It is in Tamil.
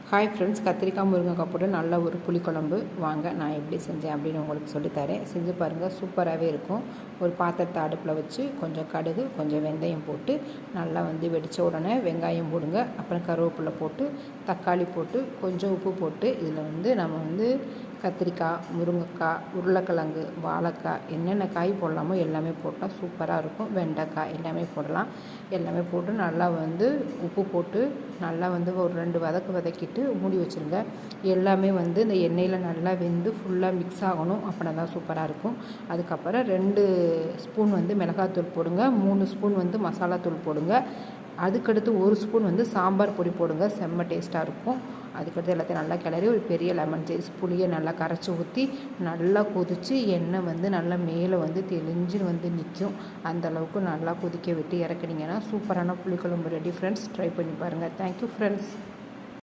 ஹாய் ஃப்ரெண்ட்ஸ், கத்திரிக்காய் முருங்கைக்காய் போட்டு நல்ல ஒரு புளிக்குழம்பு வாங்க நான் எப்படி செஞ்சேன் அப்படின்னு உங்களுக்கு சொல்லித்தரேன். செஞ்சு பாருங்கள், சூப்பராகவே இருக்கும். ஒரு பாத்திரத்தை அடுப்பில் வச்சு கொஞ்சம் கடுகு கொஞ்சம் வெந்தயம் போட்டு நல்லா வெடித்த உடனே வெங்காயம் போடுங்க. அப்புறம் கருவேப்பிலை போட்டு தக்காளி போட்டு கொஞ்சம் உப்பு போட்டு இதில் நம்ம கத்திரிக்காய், முருங்கைக்காய், உருளைக்கிழங்கு, வாழைக்காய் என்னென்ன காய் போடலாமோ எல்லாமே போட்டால் சூப்பராக இருக்கும். வெண்டைக்காய் எல்லாமே போடலாம். எல்லாமே போட்டு நல்லா உப்பு போட்டு நல்லா ஒரு 2 வதக்கிட்டு மூடி வச்சுருங்க. எல்லாமே இந்த எண்ணெயில் நல்லா வெந்து ஃபுல்லாக மிக்ஸ் ஆகணும். அப்படின்னா தான் சூப்பராக இருக்கும். அதுக்கப்புறம் 2 ஸ்பூன் மிளகாத்தூள் போடுங்க. 3 ஸ்பூன் மசாலாத்தூள் போடுங்க. அதுக்கடுத்து 1 ஸ்பூன் சாம்பார் பொடி போடுங்க. செம்ம டேஸ்ட்டாக இருக்கும். அதுக்கடுத்து எல்லாத்தையும் நல்லா கிளறி ஒரு பெரிய லெமன் சைஸ் புளியை நல்லா கரைச்சி ஊற்றி நல்லா கொதித்து எண்ணெய் நல்லா மேலே தெளிஞ்சு நிற்கும். அந்தளவுக்கு நல்லா கொதிக்க விட்டு இறக்குனீங்கன்னா சூப்பரான புளிக்குழம்பு ரெடி ஃப்ரெண்ட்ஸ். ட்ரை பண்ணி பாருங்கள். Thank you friends.